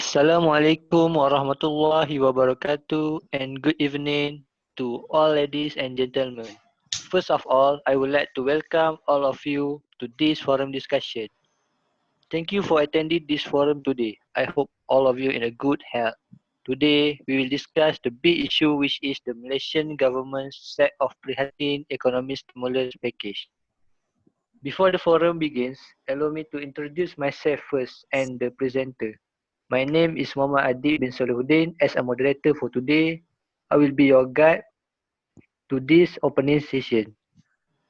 Assalamualaikum warahmatullahi wabarakatuh and good evening to all ladies and gentlemen. First of all, I would like to welcome all of you to this forum discussion. Thank you for attending this forum today. I hope all of you in a good health. Today, we will discuss the big issue which is the Malaysian government's set of PRIHATIN economic stimulus package. Before the forum begins, allow me to introduce myself first and the presenter. My name is Muhammad Adib bin Salahuddin. As a moderator for today, I will be your guide to this opening session.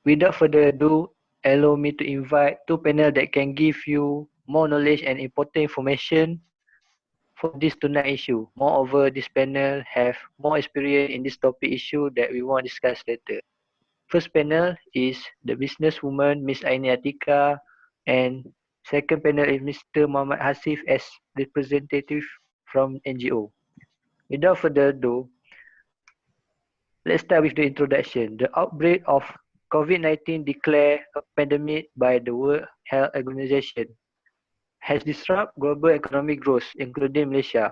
Without further ado, allow me to invite two panel that can give you more knowledge and important information for this tonight issue. Moreover, this panel have more experience in this topic issue that we want to discuss later. First panel is the businesswoman Miss Aini Atika, and second panel is Mr. Muhammad Hasif as representative from NGO. Without further ado, let's start with the introduction. The outbreak of COVID-19 declared a pandemic by the World Health Organization has disrupted global economic growth, including Malaysia.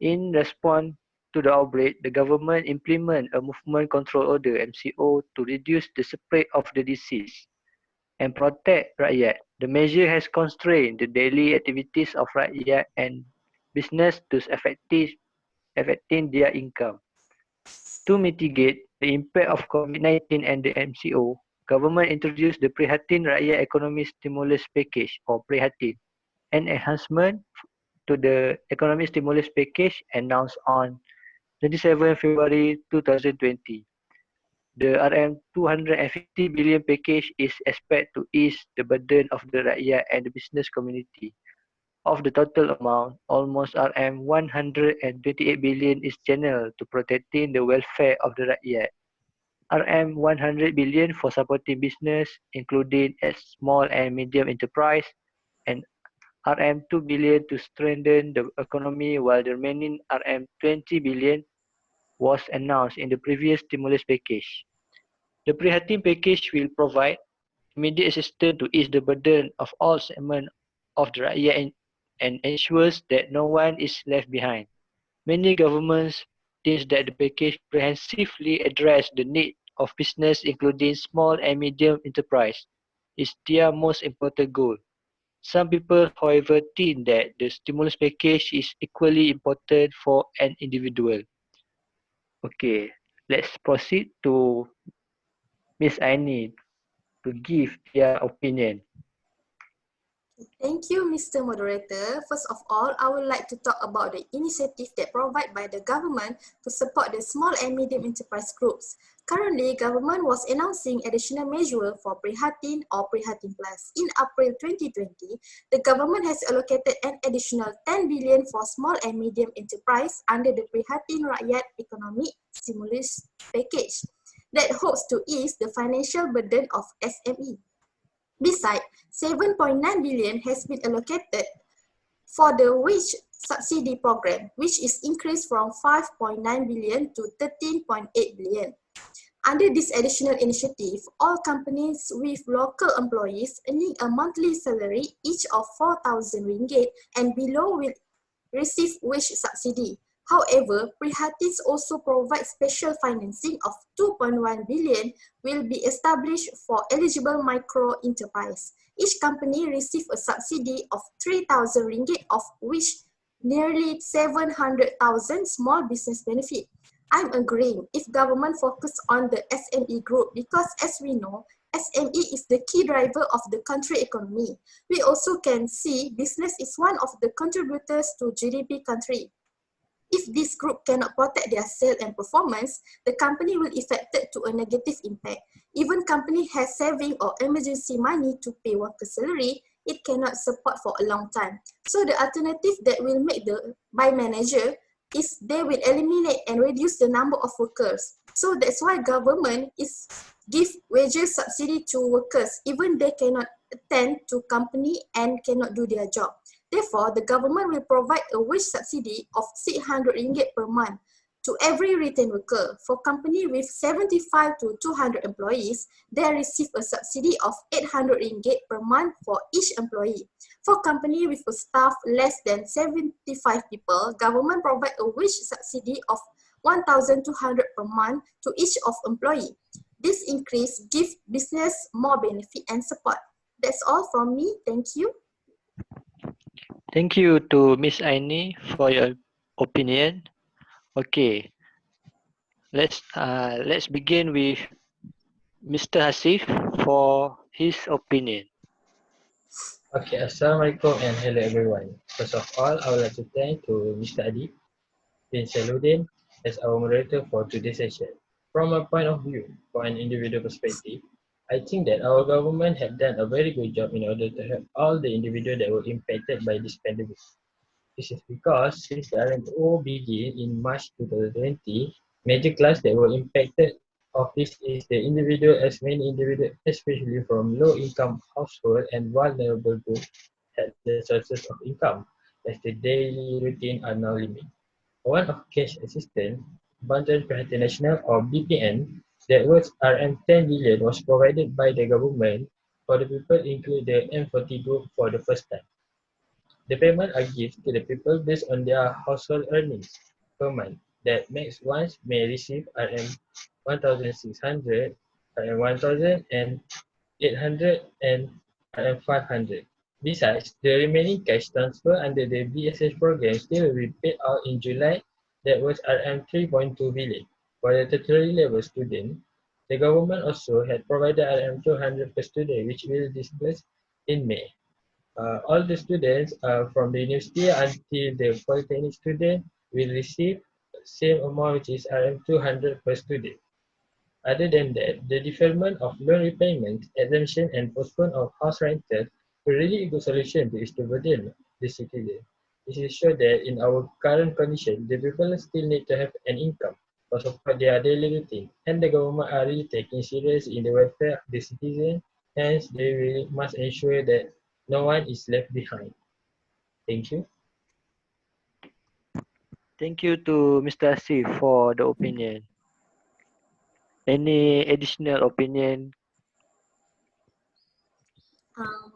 In response to the outbreak, the government implemented a movement control order (MCO) to reduce the spread of the disease and protect rakyat. The measure has constrained the daily activities of rakyat and business to affecting their income. To mitigate the impact of COVID-19 and the MCO, government introduced the PRIHATIN Rakyat Economic Stimulus Package or PRIHATIN, an enhancement to the economic stimulus package announced on 27 February 2020. The RM250 billion package is expected to ease the burden of the rakyat and the business community. Of the total amount, almost RM128 billion is channeled to protecting the welfare of the rakyat. RM100 billion for supporting business, including a small and medium enterprise, and RM2 billion to strengthen the economy, while the remaining RM20 billion was announced in the previous stimulus package. The PRIHATIN package will provide immediate assistance to ease the burden of all segments of the rakyat and ensures that no one is left behind. Many governments think that the package comprehensively addresses the need of business, including small and medium enterprise, is their most important goal. Some people, however, think that the stimulus package is equally important for an individual. Okay, let's proceed to Miss Aini to give their opinion. Thank you, Mr. Moderator. First of all, I would like to talk about the initiative that provided by the government to support the small and medium enterprise groups. Currently, government was announcing additional measure for PRIHATIN or PRIHATIN Plus. In April 2020, the government has allocated an additional 10 billion for small and medium enterprise under the PRIHATIN Rakyat Economic Stimulus Package that hopes to ease the financial burden of SME. Besides, 7.9 billion has been allocated for the wage subsidy program, which is increased from 5.9 billion to 13.8 billion. Under this additional initiative, all companies with local employees earning a monthly salary each of 4,000 ringgit and below will receive wage subsidy. However, PRIHATIN also provides special financing of 2.1 billion will be established for eligible micro enterprise. Each company receives a subsidy of 3,000 ringgit, of which nearly 700,000 small business benefit. I'm agreeing if government focus on the SME group because, as we know, SME is the key driver of the country economy. We also can see business is one of the contributors to GDP country. If this group cannot protect their sales and performance, the company will affected to a negative impact. Even company has saving or emergency money to pay worker salary, it cannot support for a long time. So the alternative that will make by manager is they will eliminate and reduce the number of workers. So that's why government is give wages subsidy to workers even they cannot attend to company and cannot do their job. Therefore, the government will provide a wage subsidy of 600 ringgit per month to every retained worker. For company with 75 to 200 employees, they receive a subsidy of 800 ringgit per month for each employee. For company with a staff less than 75 people, government provide a wage subsidy of 1,200 per month to each of employee. This increase gives business more benefit and support. That's all from me. Thank you. Thank you to Miss Aini for your opinion. Okay, let's begin with Mr. Hasif for his opinion. Okay, Assalamualaikum and hello everyone. First of all, I would like to thank to Mr. Adi bin Saludin as our moderator for today's session. From my point of view, for an individual perspective, I think that our government had done a very good job in order to help all the individuals that were impacted by this pandemic. This is because since the RMO began in March 2020, major class that were impacted of this is the individual, as many individuals, especially from low-income household and vulnerable groups, had the sources of income, as the daily routine are now limited. One of cash assistance, Bantuan Perhatian Nasional or BPN, that was RM10 billion was provided by the government for the people include the M40 group for the first time. The payment are given to the people based on their household earnings per month. That makes ones may receive RM 1,600, RM 1,000 and 800 and RM 500. Besides, the remaining cash transfer under the BSS program still will be paid out in July. That was RM 3.2 billion. For the tertiary level student, the government also had provided RM 200 per student, which will disburse in May. All the students from the university until the polytechnic student will receive same amount, which is RM 200 per student. Other than that, the deferment of loan repayment, exemption and postpone of house rental will really a good solution to ease the burden the citizen. This is show that in our current condition, the people still need to have an income to support their daily routine, and the government are really taking serious in the welfare of the citizen. Hence, they will must ensure that no one is left behind. Thank you. Thank you to Mr. Hasif for the opinion. Any additional opinion? Um,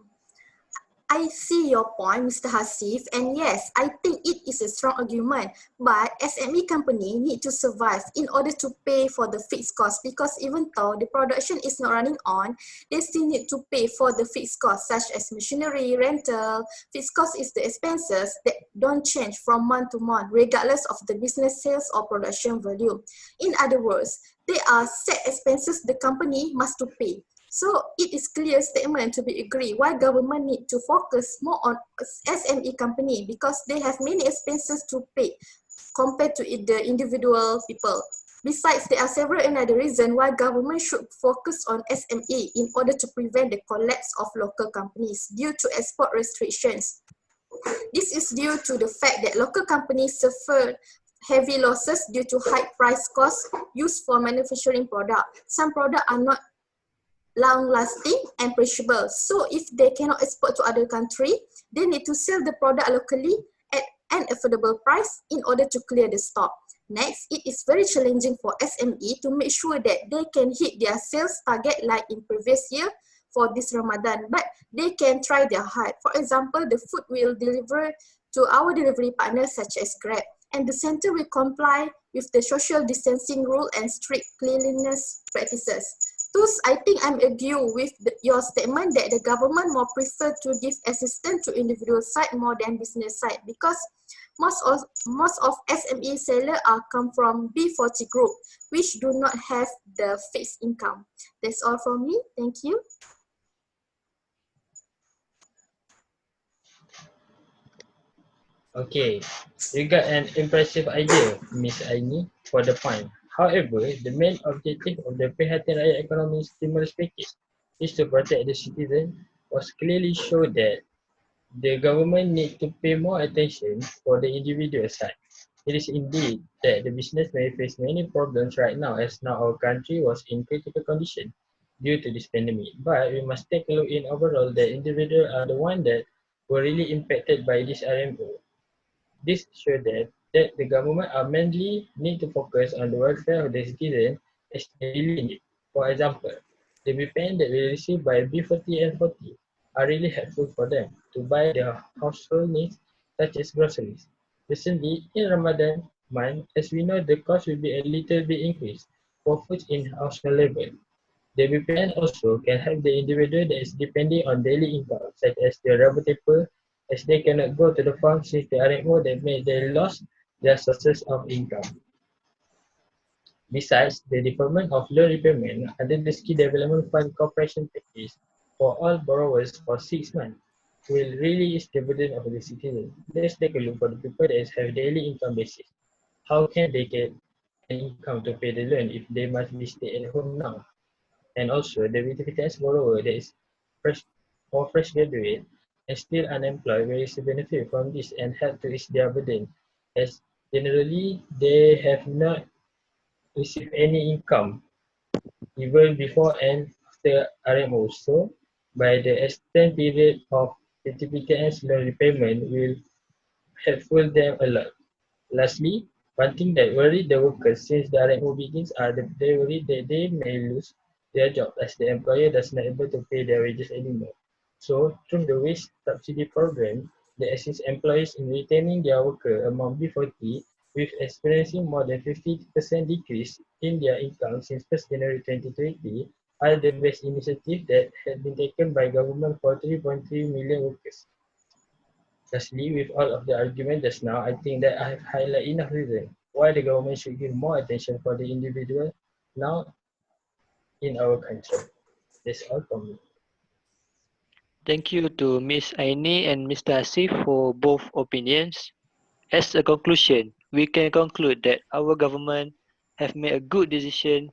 I see your point, Mr. Hasif, and yes, I think it is a strong argument. But SME company need to survive in order to pay for the fixed cost, because even though the production is not running on, they still need to pay for the fixed costs such as machinery, rental. Fixed cost is the expenses that don't change from month to month regardless of the business sales or production volume. In other words, they are set expenses the company must to pay. So it is clear statement to be agreed why government need to focus more on SME company, because they have many expenses to pay compared to the individual people. Besides, there are several another reasons why government should focus on SME in order to prevent the collapse of local companies due to export restrictions. This is due to the fact that local companies suffer heavy losses due to high price costs used for manufacturing product. Some products are not long-lasting and perishable. So if they cannot export to other country, they need to sell the product locally at an affordable price in order to clear the stock. Next, it is very challenging for SME to make sure that they can hit their sales target like in previous year for this Ramadan, but they can try their hard. For example, the food will deliver to our delivery partners such as Grab, and the center will comply with the social distancing rule and strict cleanliness practices. Thus, I think I'm agree with your statement that the government more prefer to give assistance to individual side more than business side, because most of SME seller are come from B40 group, which do not have the fixed income. That's all from me. Thank you. Okay, you got an impressive idea, Miss Aini, for the point. However, the main objective of the Prihatin Rakyat Economy Stimulus Package is to protect the citizen, was clearly show that the government need to pay more attention for the individual side. It is indeed that the business may face many problems right now, as now our country was in critical condition due to this pandemic. But we must take a look in overall that individuals are the one that were really impacted by this RMO. This shows that that the government are mainly need to focus on the welfare of the citizen as they really need. For example, the BPN that we receive by B40 and 40 are really helpful for them to buy their household needs such as groceries. Recently, in Ramadan month, as we know, the cost will be a little bit increased for food in household level. The VPN also can help the individual that is depending on daily income, such as the rubber taper, as they cannot go to the farm since the RMO that made they lost their sources of income. Besides, the deferment of loan repayment under the Skill Development Fund Corporation package for all borrowers for 6 months will really ease the burden of the citizen. Let's take a look for the people that have daily income basis. How can they get an income to pay the loan if they must be stay at home now? And also, the BTS borrower that is fresh or fresh graduate and still unemployed will receive benefit from this and help to ease their burden, as generally they have not received any income even before and after RMO. So, by the extended period of BTS loan repayment will helpful them a lot. Lastly, one thing that worried the workers since the RMO begins are they worry that they may lose their job as the employer does not able to pay their wages anymore. So, through the wage subsidy program, they assist employees in retaining their worker among B40 with experiencing more than 50% decrease in their income since 1st January 2020 are the best initiative that had been taken by government for 3.3 million workers. Lastly, with all of the argument just now, I think that I have highlighted enough reason why the government should give more attention for the individual now in our country. That's all from me. Thank you to Ms. Aini and Mr. Asif for both opinions. As a conclusion, we can conclude that our government have made a good decision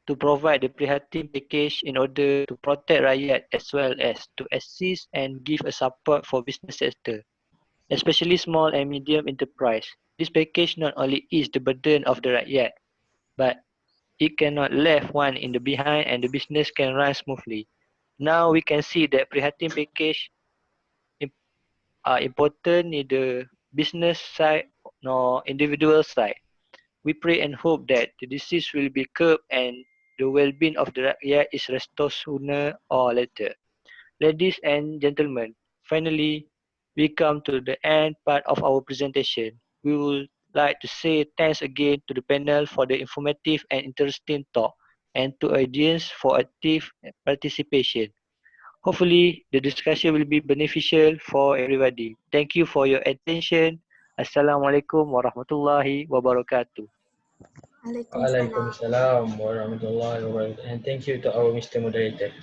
to provide the PRIHATIN package in order to protect rakyat as well as to assist and give a support for business sector, especially small and medium enterprise. This package not only ease the burden of the rakyat, but it cannot left one in the behind and the business can run smoothly. Now we can see that PRIHATIN package are important in the business side nor individual side. We pray and hope that the disease will be curbed and the well-being of the rakyat is restored sooner or later. Ladies and gentlemen, finally, we come to the end part of our presentation. We would like to say thanks again to the panel for the informative and interesting talk and to audience for active participation. Hopefully, the discussion will be beneficial for everybody. Thank you for your attention. Assalamualaikum warahmatullahi wabarakatuh. Waalaikumsalam. Waalaikumsalam warahmatullahi wabarakatuh. And thank you to our Mr. Moderator.